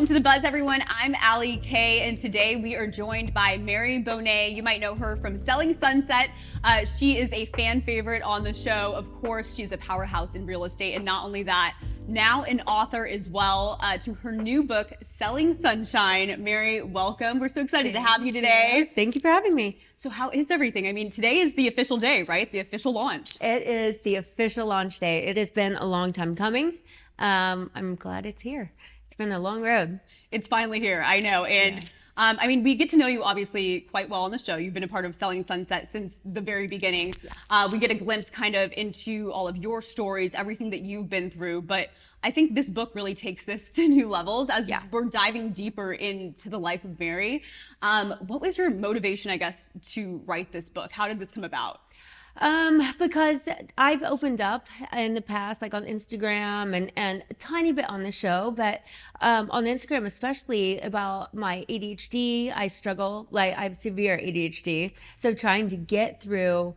Welcome to The Buzz, everyone. I'm Allie Kay, and today we are joined by Mary Bonnet. You might know her from Selling Sunset. She is a fan favorite on the show. Of course, she's a powerhouse in real estate, and not only that, now an author as well to her new book, Selling Sunshine. Mary, welcome. We're so excited to have you today. Thank you for having me. So how is everything? I mean, today is the official day, right? The official launch. It is the official launch day. It has been a long time coming. I'm glad it's here. It's been a long road. It's finally here, I know. And I mean, we get to know you obviously quite well on the show. You've been a part of Selling Sunset since the very beginning. We get a glimpse kind of into all of your stories, everything that you've been through. But I think this book really takes this to new levels as we're diving deeper into the life of Mary. What was your motivation, I guess, to write this book? How did this come about? Because I've opened up in the past, like on Instagram and a tiny bit on the show, but on Instagram, especially about my ADHD, I struggle, like I have severe ADHD. So trying to get through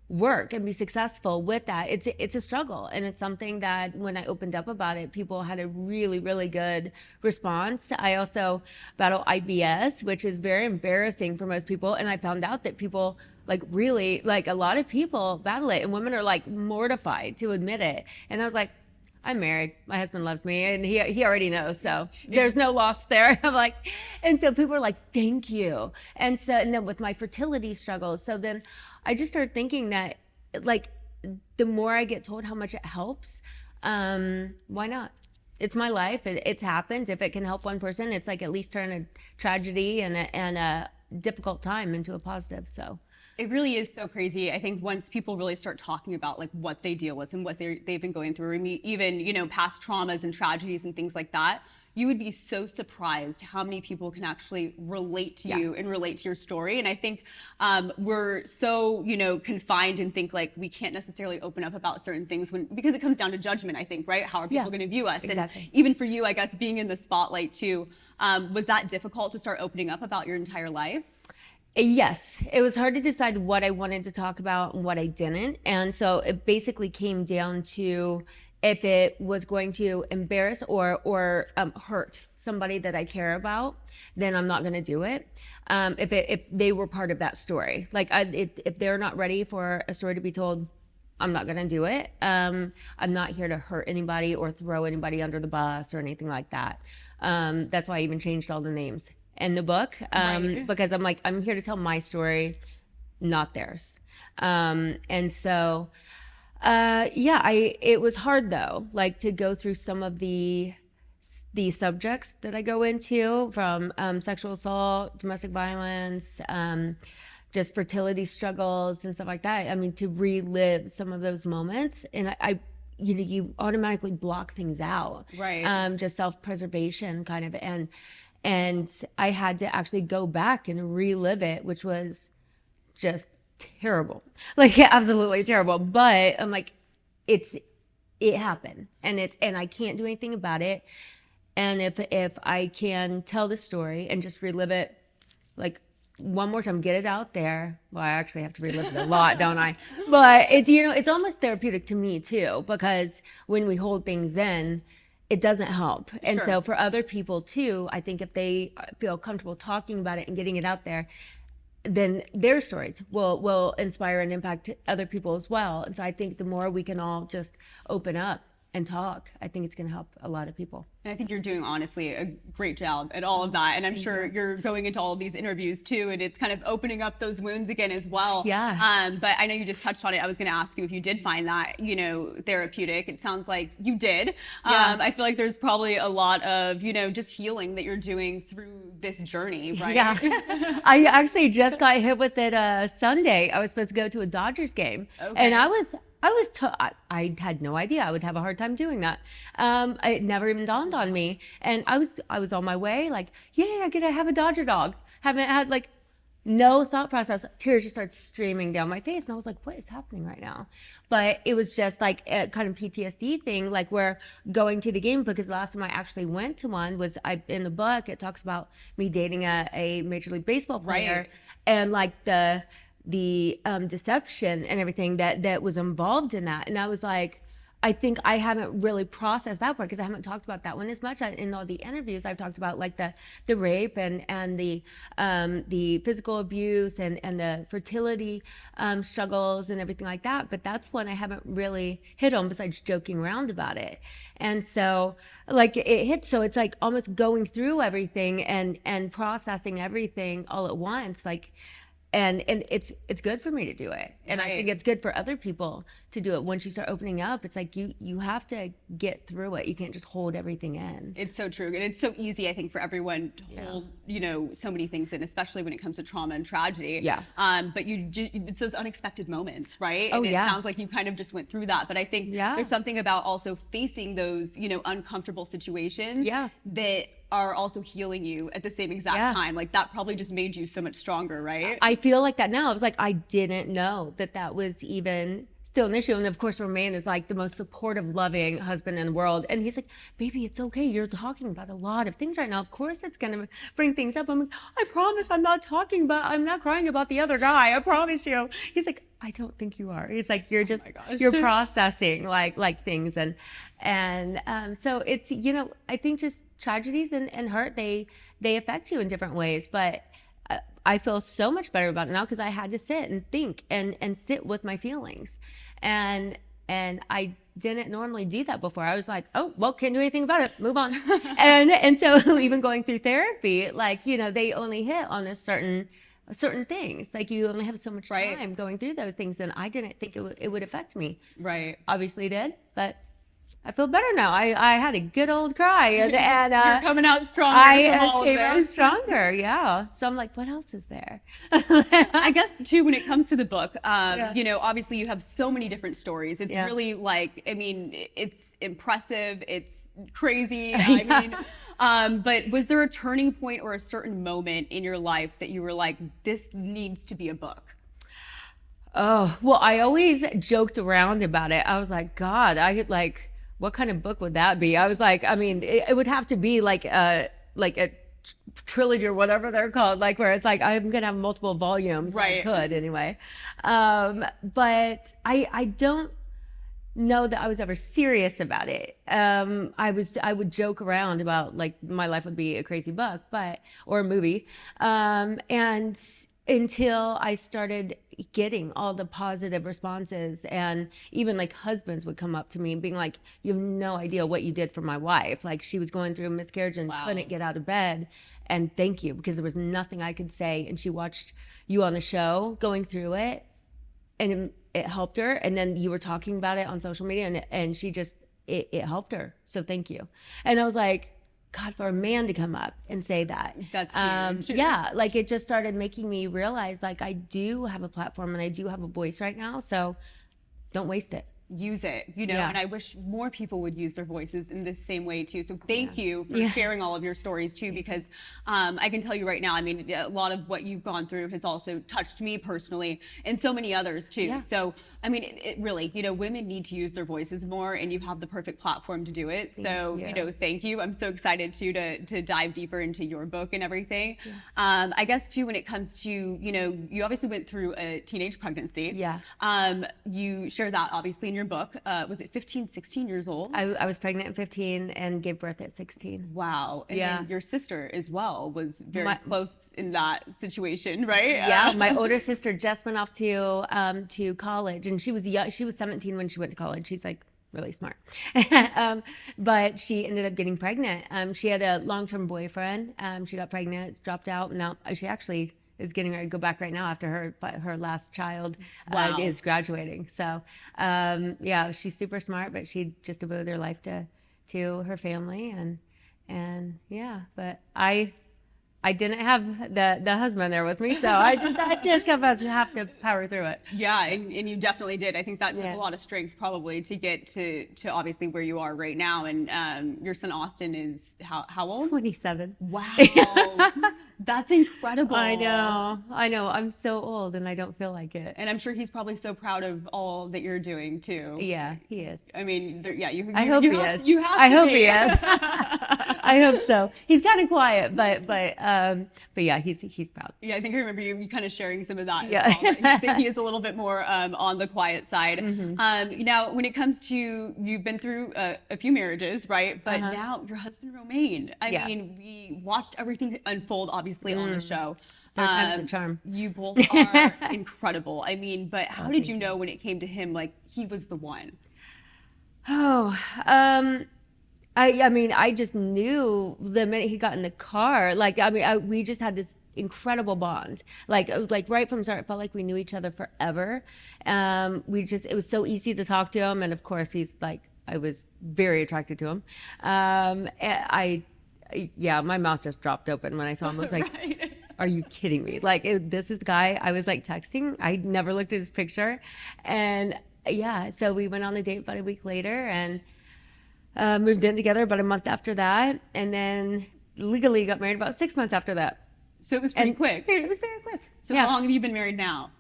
work and be successful with that, it's a struggle. And it's something that when I opened up about it, people had a really, really good response. I also battle IBS, which is very embarrassing for most people. And I found out that people really, a lot of people battle it, and women are like mortified to admit it. And I was like, I'm married. My husband loves me, and he already knows. So there's no loss there. I'm like, and so people are like, thank you. And then with my fertility struggles, so then I just started thinking that like the more I get told how much it helps, why not? It's my life. It's happened. If it can help one person, it's like at least turn a tragedy and a difficult time into a positive. So. It really is so crazy. I think once people really start talking about like what they deal with and what they've been going through, even past traumas and tragedies and things like that, you would be so surprised how many people can actually relate to you and relate to your story. And I think we're so confined and think like we can't necessarily open up about certain things because it comes down to judgment. I think, right? How are people going to view us? Exactly. And even for you, I guess being in the spotlight too, was that difficult to start opening up about your entire life? Yes, it was hard to decide what I wanted to talk about and what I didn't. And so it basically came down to if it was going to embarrass or hurt somebody that I care about, then I'm not going to do it. If they were part of that story, if they're not ready for a story to be told, I'm not going to do it. I'm not here to hurt anybody or throw anybody under the bus or anything like that. That's why I even changed all the names in the book, because I'm like, I'm here to tell my story, not theirs. And so, it was hard though, like to go through some of the subjects that I go into, from sexual assault, domestic violence, just fertility struggles and stuff like that. I mean, to relive some of those moments, and you automatically block things out, right? Just self-preservation kind of, and I had to actually go back and relive it, which was just terrible, like absolutely terrible. But I'm like, it happened, and I can't do anything about it. And if I can tell the story and just relive it, like one more time, get it out there. Well, I actually have to relive it a lot, don't I? But it's almost therapeutic to me too, because when we hold things in, it doesn't help. And so for other people too, I think if they feel comfortable talking about it and getting it out there, then their stories will inspire and impact other people as well. And so I think the more we can all just open up and talk, I think it's going to help a lot of people. And I think you're doing, honestly, a great job at all of that. And I'm sure you're going into all of these interviews too, and it's kind of opening up those wounds again as well. Yeah. But I know you just touched on it. I was going to ask you if you did find that, therapeutic. It sounds like you did. Yeah. I feel like there's probably a lot of, just healing that you're doing through this journey, right? Yeah. I actually just got hit with it Sunday. I was supposed to go to a Dodgers game. Okay. And I had no idea I would have a hard time doing that. It never even dawned on me. And I was on my way, like, yeah, I get to have a Dodger dog. Haven't had like no thought process. Tears just started streaming down my face. And I was like, what is happening right now? But it was just like a kind of PTSD thing, like we're going to the game, because the last time I actually went to one was in the book, it talks about me dating a Major League Baseball player, and like the deception and everything that was involved in that. And I was like, I think I haven't really processed that part because I haven't talked about that one as much. In all the interviews, I've talked about like the rape and the physical abuse and the fertility struggles and everything like that. But that's one I haven't really hit on besides joking around about it. And so like it hits, so it's like almost going through everything and processing everything all at once, like. And it's good for me to do it, and I think it's good for other people to do it. Once you start opening up, it's like you have to get through it. You can't just hold everything in. It's so true, and it's so easy, I think, for everyone to hold so many things in, especially when it comes to trauma and tragedy. Yeah. But it's those unexpected moments, right? Oh, and it yeah. sounds like you kind of just went through that, but I think there's something about also facing those uncomfortable situations that are also healing you at the same exact time. Like that probably just made you so much stronger, right? I feel like that now. I was like, I didn't know that was even still an issue. And of course, Romain is like the most supportive, loving husband in the world. And he's like, baby, it's okay. You're talking about a lot of things right now. Of course, it's going to bring things up. I'm like, I promise I'm not crying about the other guy. I promise you. He's like, I don't think you are. It's like, you're just, you're processing like things. And so it's, I think just tragedies and hurt, they affect you in different ways. But I feel so much better about it now because I had to sit and think and sit with my feelings. And I didn't normally do that before. I was like, oh, well, can't do anything about it. Move on. and so even going through therapy, like, they only hit on a certain things. Like you only have so much time going through those things. And I didn't think it would affect me. Right. Obviously it did, but I feel better now. I had a good old cry, and you're coming out stronger. I came out stronger, yeah. So I'm like, what else is there? I guess too, when it comes to the book, obviously you have so many different stories. It's really like, I mean, it's impressive. It's crazy. I mean, but was there a turning point or a certain moment in your life that you were like, this needs to be a book? Oh, well, I always joked around about it. I was like, God, what kind of book would that be? I was like, I mean, it would have to be like a trilogy or whatever they're called, like where it's like I'm gonna have multiple volumes. Right. I could anyway. But I don't know that I was ever serious about it. I would joke around about like my life would be a crazy book, or a movie. And until I started getting all the positive responses, and even like husbands would come up to me and being like, you have no idea what you did for my wife. Like she was going through a miscarriage and couldn't get out of bed. And thank you, because there was nothing I could say. And she watched you on the show going through it, and it helped her. And then you were talking about it on social media, and she just, it helped her. So thank you. And I was like, God, for a man to come up and say that. That's huge. Yeah, like it just started making me realize like I do have a platform and I do have a voice right now. So don't waste it. Use it, and I wish more people would use their voices in this same way too. So thank you for sharing all of your stories too, because I can tell you right now, I mean, a lot of what you've gone through has also touched me personally and so many others too. Yeah. So, I mean, it really, women need to use their voices more, and you have the perfect platform to do it. Thank you. I'm so excited too to dive deeper into your book and everything. Yeah. I guess too, when it comes to, you obviously went through a teenage pregnancy. Yeah. You share that obviously in your book. Was it 15, 16 years old? I was pregnant at 15 and gave birth at 16. Wow. And then your sister as well was very close in that situation, right? Yeah. My older sister just went off to college, and she was young. She was 17 when she went to college. She's like really smart. But she ended up getting pregnant. She had a long-term boyfriend. She got pregnant, dropped out. And now she actually is getting ready to go back right now after her last child is graduating. So she's super smart, but she just devoted her life to her family, and but I didn't have the husband there with me, so I just have to power through it. Yeah, and you definitely did. I think that took a lot of strength probably to get to obviously where you are right now. And your son Austin is how old? 27. Wow. That's incredible. I know. I know. I'm so old and I don't feel like it. And I'm sure he's probably so proud of all that you're doing too. Yeah, he is. I mean, yeah, I hope he is. you have I to hope be. he is. I hope so. He's kind of quiet, but yeah, he's proud. Yeah, I think I remember you kind of sharing some of that Yeah. as well. I think he is a little bit more on the quiet side. Now, when it comes to, you've been through a few marriages, right? But now your husband, Romaine, I Yeah. mean, we watched everything unfold, obviously, on the show. Third time's a charm. You both are incredible. I mean, but how did thank you you. know when it came to him, like he was the one? Oh, I mean, I just knew the minute he got in the car. Like, I mean, we just had this incredible bond. Like right from the start, it felt like we knew each other forever. It was so easy to talk to him, and of course, he's like, I was very attracted to him. Yeah, my mouth just dropped open when I saw him. I was like, Right. are you kidding me? Like, this is the guy I was like texting. I never looked at his picture. And yeah, so we went on a date about a week later and moved in together about a month after that. And then legally got married about 6 months after that. So it was pretty And quick. it was very quick. So how long have you been married now?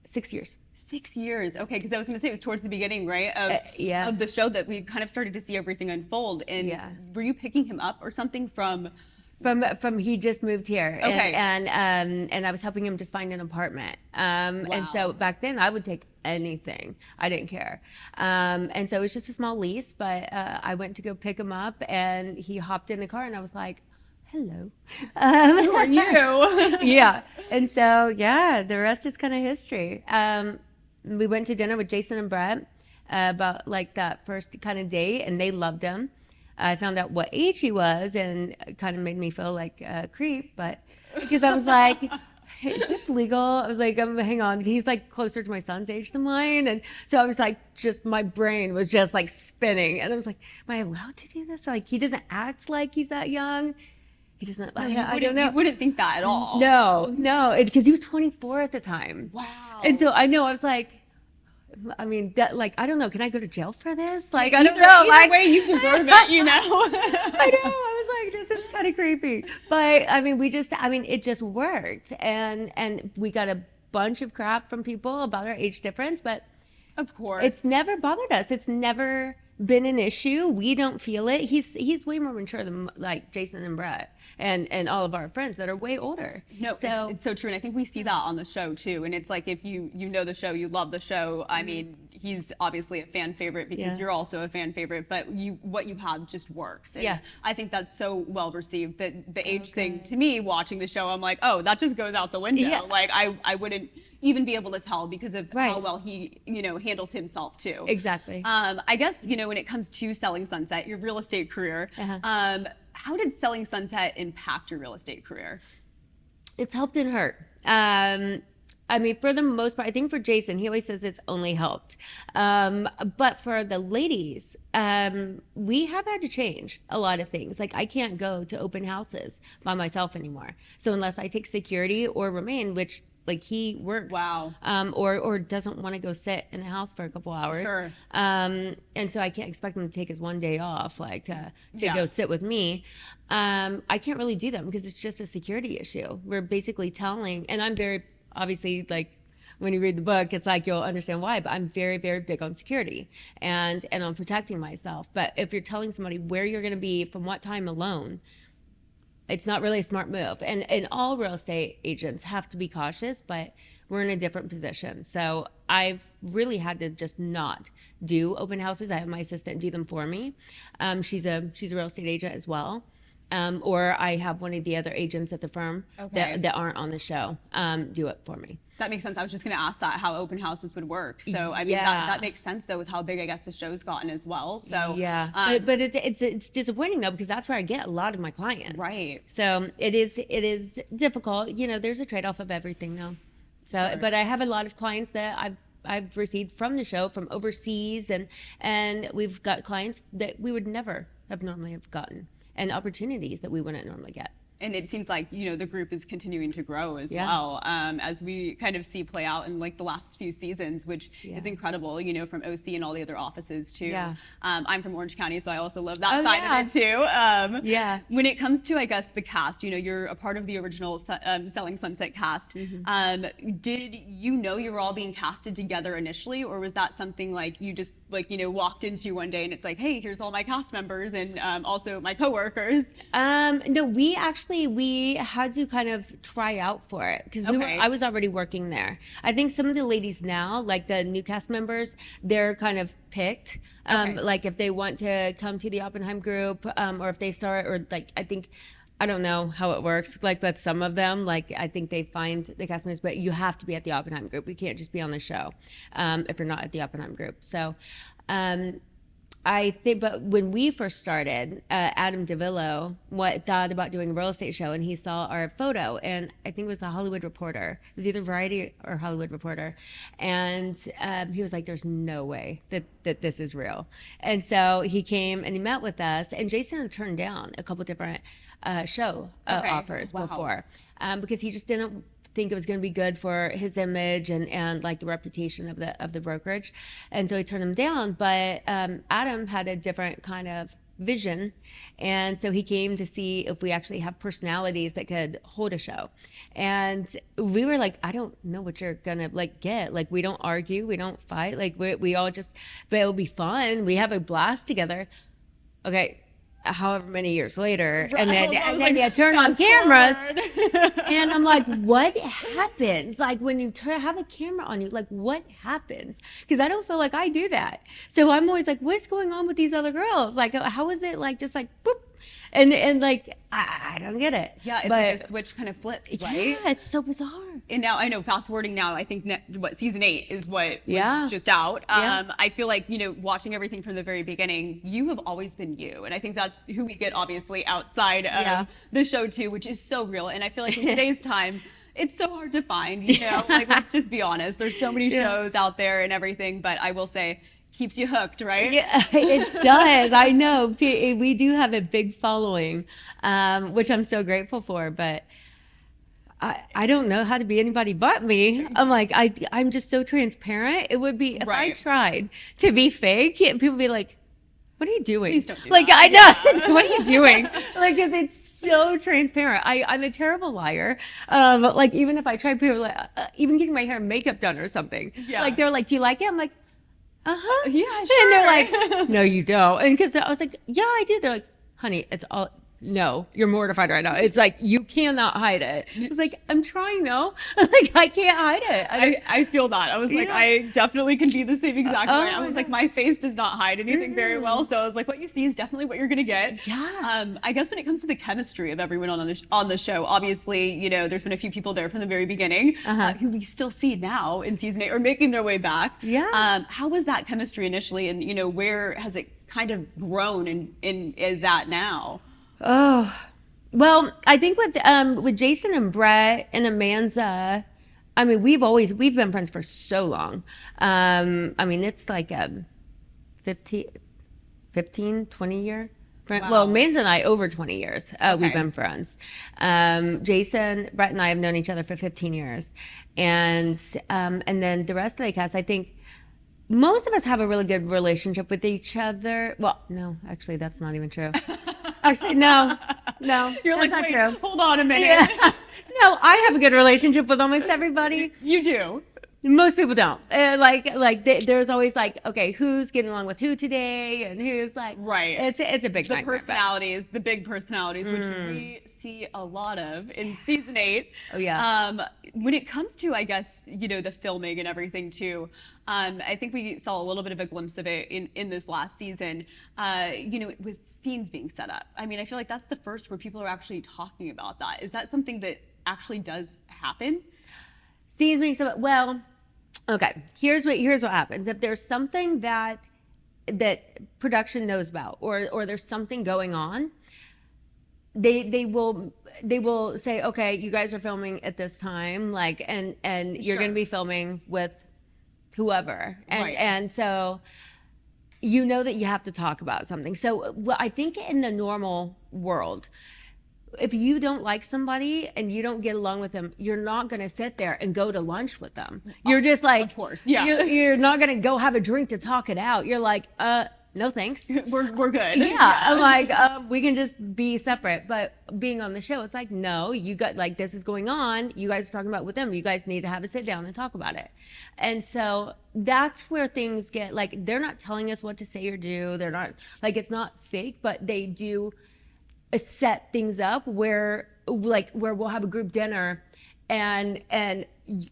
6 years. 6 years. Okay, because I was going to say it was towards the beginning, right? Yeah. Of the show that we kind of started to see everything unfold. And Yeah. were you picking him up or something from? From he just moved here, Okay. and I was helping him just find an apartment. And so Wow. back then I would take anything. I didn't care. And so it was just a small lease, but I went to go pick him up, and he hopped in the car, and I was like, "Hello." Who are you? Yeah. And so yeah, the rest is kind of history. We went to dinner with Jason and Brett about like that first kind of date, and they loved him. I found out what age he was, and it kind of made me feel like a creep, but because I was like, is this legal? I was like, hang on, he's like closer to my son's age than mine. And so I was like, just my brain was just like spinning. And I was like, am I allowed to do this? Like, he doesn't act like he's that young. He doesn't, I don't know. You wouldn't think that at all. No, because he was 24 at the time. Wow. And so I know, I was like, I mean, that, like, I don't know. Can I go to jail for this? Like, I Either, don't know. either Like, way, you deserve it, you know? I know. I was like, this is kind of creepy. But I mean, it just worked. And we got a bunch of crap from people about our age difference, but Of course. it's never bothered us. It's never been an issue. We don't feel it. He's way more mature than like Jason and Brett and all of our friends that are way older. No, So it's so true, and I think we see that on the show too. And it's like if you know the show, you love the show. I mean, he's obviously a fan favorite because Yeah. you're also a fan favorite. But what you have just works. And Yeah. I think that's so well received. That the age thing to me, watching the show, I'm like, oh, that just goes out the window. Yeah. Like I wouldn't even be able to tell because of how Right. well he handles himself too. exactly. I guess, when it comes to Selling Sunset, your real estate career, how did Selling Sunset impact your real estate career? It's helped and hurt. I mean, for the most part, I think for Jason, he always says it's only helped. But for the ladies, we have had to change a lot of things. Like, I can't go to open houses by myself anymore. So unless I take security or Romaine, which like he works, Wow. or doesn't want to go sit in the house for a couple hours. Sure. And so I can't expect him to take his one day off, like to Yeah. go sit with me. I can't really do that because it's just a security issue. We're basically telling, and I'm very obviously like when you read the book, it's like you'll understand why. But I'm very, very big on security and on protecting myself. But if you're telling somebody where you're going to be from what time alone, it's not really a smart move. And all real estate agents have to be cautious, but we're in a different position. So I've really had to just not do open houses. I have my assistant do them for me. She's a real estate agent as well. Or I have one of the other agents at the firm Okay. that aren't on the show do it for me. That makes sense. I was just going to ask that, how open houses would work. So, I mean, Yeah. that makes sense, though, with how big I guess the show's gotten as well. So, Yeah, but it's disappointing though because that's where I get a lot of my clients. Right. So it is difficult. There's a trade off of everything though. So, Sure. but I have a lot of clients that I've received from the show from overseas, and we've got clients that we would never have normally have gotten, and opportunities that we wouldn't normally get. And it seems like, the group is continuing to grow as Yeah. well, as we kind of see play out in like the last few seasons, which is incredible, from OC and all the other offices too. Yeah. I'm from Orange County, so I also love that Oh, side yeah. of it too. Yeah. When it comes to, I guess, the cast, you're a part of the original Selling Sunset cast. Did you know you were all being casted together initially, or was that something like you just walked into one day and it's like, hey, here's all my cast members and also my coworkers? No, we had to kind of try out for it because Okay. I was already working there. I think some of the ladies now, like the new cast members, they're kind of picked. Okay. Like if they want to come to the Oppenheim group, or if they start, or like I don't know how it works. Like, but some of them, like I think they find the cast members, but you have to be at the Oppenheim group. You can't just be on the show if you're not at the Oppenheim group. So. I think, but when we first started, Adam DeVillo thought about doing a real estate show, and he saw our photo, and I think it was the Hollywood Reporter. It was either Variety or Hollywood Reporter, and he was like, "There's no way that this is real." And so he came and he met with us, and Jason had turned down a couple different show offers Wow. before because he just didn't think it was going to be good for his image and like the reputation of the brokerage, and so he turned him down. But Adam had a different kind of vision, and so he came to see if we actually have personalities that could hold a show. And we were like, I don't know what you're gonna get. Like, we don't argue, we don't fight, like we all just, but it'll be fun, we have a blast together. Okay, however many years later, and then you turn on cameras, and I'm like, what happens? Like when you have a camera on you, like what happens? Because I don't feel like I do that. So I'm always like, what's going on with these other girls? Like, how is it like just like boop? And like I don't get it. Yeah, it's like a switch kind of flips, right? Yeah, it's so bizarre. And now I know, fast forwarding now, I think season 8 is what was just out. Yeah. I feel like, watching everything from the very beginning, you have always been you. And I think that's who we get obviously outside of the show too, which is so real. And I feel like in today's time, it's so hard to find, like, let's just be honest. There's so many shows out there and everything, but I will say, keeps you hooked, right? Yeah, it does. I know. We do have a big following, which I'm so grateful for, but I don't know how to be anybody but me. I'm like, I'm just so transparent. It would be, if I tried to be fake, people would be like, what are you doing? Please don't do like, that. I know. What are you doing? Like, 'cause it's so transparent. I'm a terrible liar. Like, even if I try, people are like, even getting my hair and makeup done or something. Yeah. Like, they're like, do you like it? I'm like, uh-huh. Yeah, sure. And they're like, no, you don't. And because I was like, yeah, I do. They're like, honey, it's all, no, you're mortified right now. It's like, you cannot hide it. I was like, I'm trying though. Like, I can't hide it. I feel that. I was like, I definitely can be the same exact way. I was like, my face does not hide anything very well. So I was like, what you see is definitely what you're going to get. Yeah. I guess when it comes to the chemistry of everyone on the show, obviously, there's been a few people there from the very beginning who we still see now in season 8 or making their way back. Yeah. How was that chemistry initially? And, where has it kind of grown and is at now? Oh, well, I think with Jason and Brett and Amanda, I mean, we've been friends for so long. I mean, it's like a 15, 20 year friend. Wow. Well, Amanda and I, over 20 years, we've been friends. Jason, Brett and I have known each other for 15 years. And then the rest of the cast, I think most of us have a really good relationship with each other. Well, no, actually, that's not even true. Actually, no, You're that's like, not wait, true. hold on a minute. Yeah. No, I have a good relationship with almost everybody. You do. Most people don't. There's always like, okay, who's getting along with who today, and who's like, right. It's a big the nightmare, personalities, the big personalities, which we see a lot of in season 8. Oh yeah. When it comes to, I guess, the filming and everything too, I think we saw a little bit of a glimpse of it in this last season. It was scenes being set up. I mean, I feel like that's the first where people are actually talking about that. Is that something that actually does happen? Scenes being so well. Okay, here's what happens. If there's something that production knows about, or there's something going on, they will say, okay, you guys are filming at this time, like, and you're going to be filming with whoever, and so that you have to talk about something. So I think in the normal world, if you don't like somebody and you don't get along with them, you're not going to sit there and go to lunch with them. You're just like, of course, yeah. You're not going to go have a drink to talk it out. You're like, no thanks. We're good. Yeah, I'm like, we can just be separate. But being on the show, it's like, no, you got like this is going on. You guys are talking about with them. You guys need to have a sit down and talk about it. And so that's where things get like they're not telling us what to say or do. They're not like it's not fake, but they do set things up where we'll have a group dinner and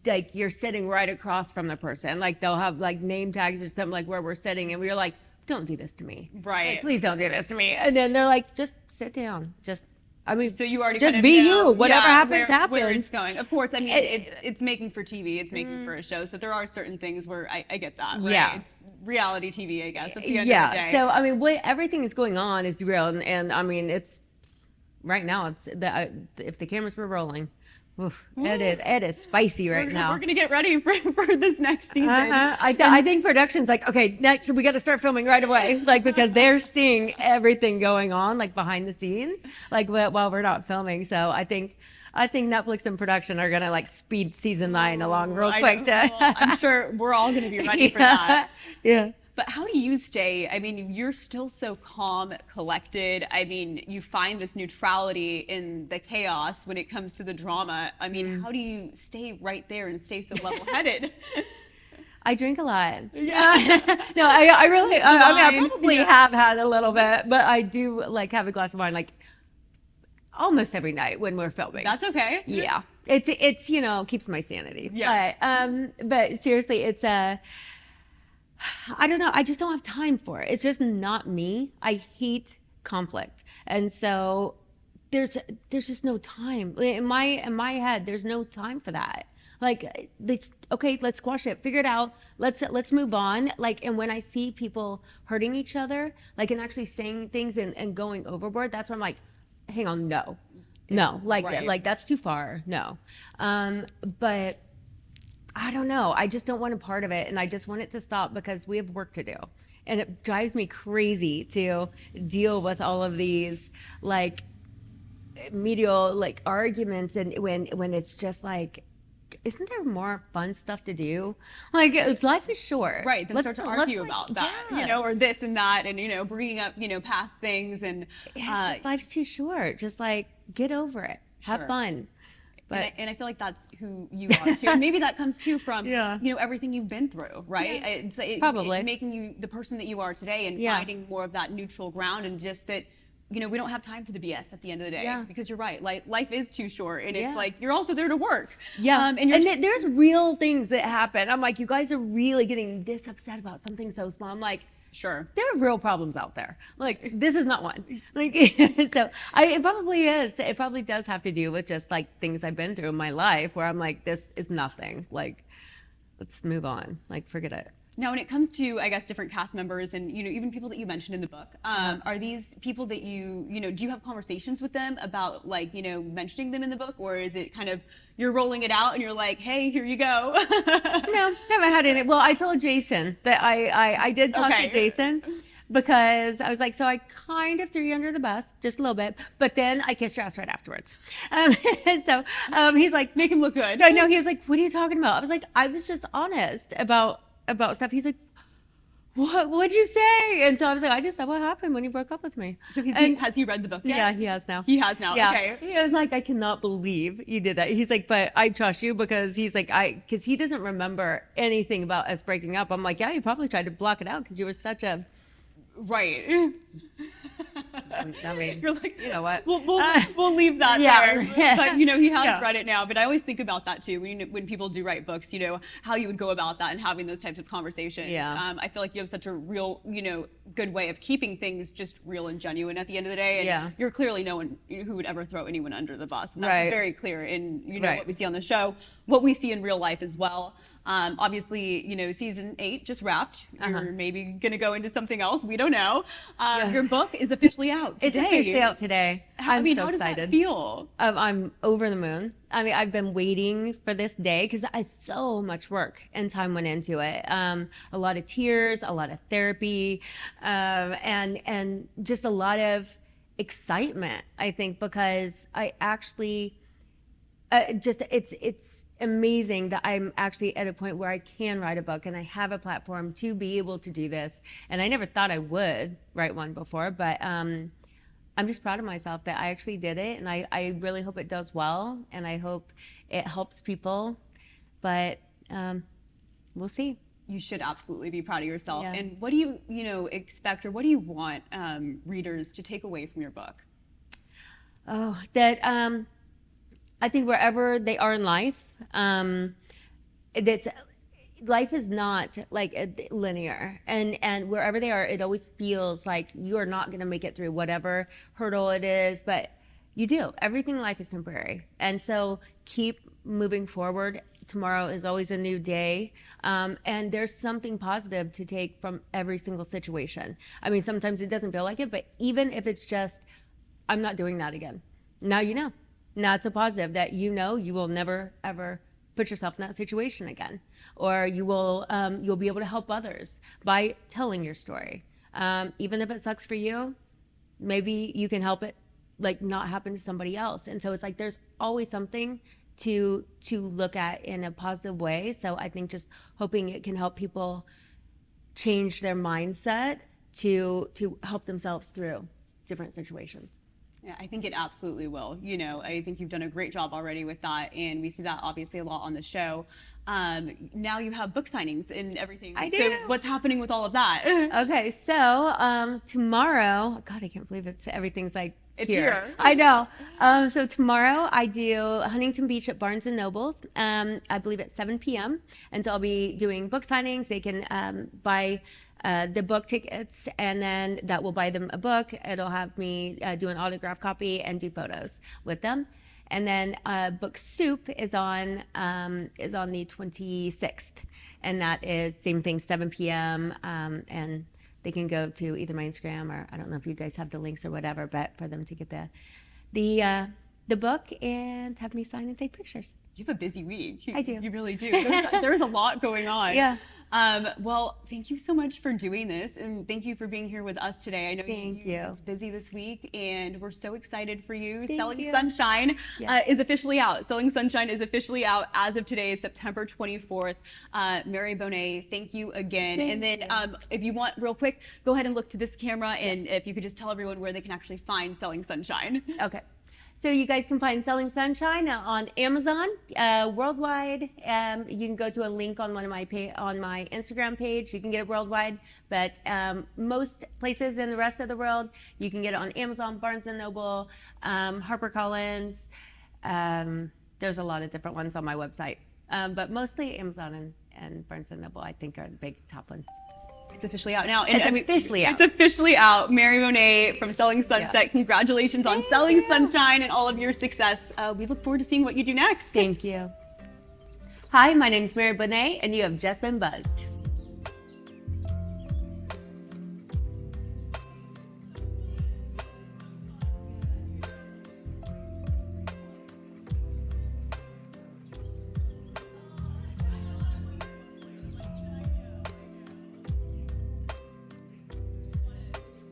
like you're sitting right across from the person. Like they'll have like name tags or something like where we're sitting and we're like, don't do this to me. Right. Like, please don't do this to me. And then they're like, just sit down. So you already just kind of be know, you. Whatever happens, happens. Where it's going. Of course, I mean, it's making for TV. It's making for a show. So there are certain things where I get that. Right? Yeah. It's reality TV, I guess, at the end of the day. So, I mean, everything is going on is real. And I mean, it's right now, if the cameras were rolling, oof, it is spicy right now. We're going to get ready for this next season. I think production's like, okay, next we got to start filming right away. Like, because they're seeing everything going on, like behind the scenes, like while we're not filming. So I think Netflix and production are going to like speed season 9 along real quick. I'm sure we're all going to be ready for that. Yeah. But how do you stay? I mean, you're still so calm, collected. I mean, you find this neutrality in the chaos when it comes to the drama. I mean, how do you stay right there and stay so level-headed? I drink a lot. Yeah. No, I really, I mean, I probably have had a little bit, but I do like have a glass of wine like almost every night when we're filming. That's okay. Yeah. It's keeps my sanity. Yeah. But seriously, it's I don't know. I just don't have time for it. It's just not me. I hate conflict. And so there's just no time. In my head, there's no time for that. Like, okay, let's squash it. Figure it out. Let's move on. Like, and when I see people hurting each other, like, and actually saying things and going overboard, that's when I'm like, hang on, no. Like that's too far. No. But I don't know. I just don't want a part of it. And I just want it to stop because we have work to do. And it drives me crazy to deal with all of these like medial like arguments and when it's just like, isn't there more fun stuff to do? Like life is short. Right. Then start to argue about that, or this and that and, bringing up, past things and it's just life's too short. Just like get over it. Have fun. But, and I feel like that's who you are too. And maybe that comes too from, everything you've been through, right? Yeah. Probably. Making you the person that you are today and finding more of that neutral ground and just that, we don't have time for the BS at the end of the day because you're right. Life is too short and it's like, you're also there to work. Yeah. And there's real things that happen. I'm like, you guys are really getting this upset about something so small. I'm like, sure. There are real problems out there. Like this is not one. Like so it probably is. It probably does have to do with just like things I've been through in my life where I'm like, this is nothing. Like, let's move on. Like, forget it. Now, when it comes to, I guess, different cast members and, even people that you mentioned in the book, are these people that do you have conversations with them about like, mentioning them in the book? Or is it kind of, you're rolling it out and you're like, hey, here you go? No, haven't had any. Well, I told Jason that I did talk to Jason because I was like, so I kind of threw you under the bus, just a little bit, but then I kissed your ass right afterwards. So he's like, make him look good. No, he was like, what are you talking about? I was like, I was just honest about stuff. He's like, what'd you say? And so I was like, I just said what happened when you broke up with me. So has he read the book yet? Yeah, he has now. He has now. Yeah. Okay. He was like, I cannot believe you did that. He's like, but I trust you because he's like, because he doesn't remember anything about us breaking up. I'm like, yeah, you probably tried to block it out because you were such a right. I mean, you're like, you know what? We'll leave that there. But he has read it now. But I always think about that too when people do write books. How you would go about that and having those types of conversations. Yeah. I feel like you have such a real, good way of keeping things just real and genuine at the end of the day. And you're clearly no one who would ever throw anyone under the bus. And that's very clear in what we see on the show, what we see in real life as well. Obviously, season 8 just wrapped. You're maybe going to go into something else. We don't know. Your book is officially out today. It's officially out today. I'm so how excited. Does that feel? I'm over the moon. I mean, I've been waiting for this day because so much work and time went into it. A lot of tears, a lot of therapy, and just a lot of excitement, I think, because I actually just it's amazing that I'm actually at a point where I can write a book and I have a platform to be able to do this. And I never thought I would write one before, but I'm just proud of myself that I actually did it, and I really hope it does well, and I hope it helps people. But we'll see. You should absolutely be proud of yourself. Yeah. And what do you expect, or what do you want readers to take away from your book? Oh, that I think wherever they are in life, that's life is not like linear, and wherever they are, it always feels like you are not going to make it through whatever hurdle it is, but you do. Everything in life is temporary, and so keep moving forward. Tomorrow is always a new day, and there's something positive to take from every single situation. I mean, sometimes it doesn't feel like it, but even if it's just, I'm not doing that again. Now you know. Now it's a positive that you will never ever put yourself in that situation again, or you'll be able to help others by telling your story. Even if it sucks for you, maybe you can help it like not happen to somebody else. And so it's like there's always something to look at in a positive way. So I think just hoping it can help people change their mindset to help themselves through different situations. Yeah, I think it absolutely will. I think you've done a great job already with that, and we see that obviously a lot on the show. Now you have book signings and everything. I do. So what's happening with all of that? Okay, so tomorrow, God, I can't believe everything's like it's here. I know. So tomorrow I do Huntington Beach at Barnes & Noble's, I believe at 7 p.m. And so I'll be doing book signings. They can buy the book tickets, and then that will buy them a book. It'll have me do an autograph copy and do photos with them. And then Book Soup is on the 26th, and that is same thing, 7 p.m. And they can go to either my Instagram, or I don't know if you guys have the links or whatever, but for them to get the book and have me sign and take pictures. You have a busy week. I do. You really do. There's a lot going on. Yeah. Well, thank you so much for doing this, and thank you for being here with us today. I know Thank you. It's busy this week, and we're so excited for you. Thank Selling you. Sunshine Yes. is officially out. Selling Sunshine is officially out as of today, September 24th. Mary Bonnet, thank you again. Thank and then if you want, real quick, go ahead and look to this camera, and if you could just tell everyone where they can actually find Selling Sunshine. Okay. So you guys can find Selling Sunshine on Amazon worldwide. You can go to a link on on my Instagram page. You can get it worldwide, but most places in the rest of the world, you can get it on Amazon, Barnes & Noble, HarperCollins. There's a lot of different ones on my website, but mostly Amazon and Barnes & Noble, I think, are the big top ones. It's officially out now. And officially out. It's officially out. Mary Bonnet from Selling Sunset. Yeah. Congratulations on Selling Sunshine and all of your success. We look forward to seeing what you do next. Thank you. Hi, my name is Mary Bonnet, and you have just been buzzed.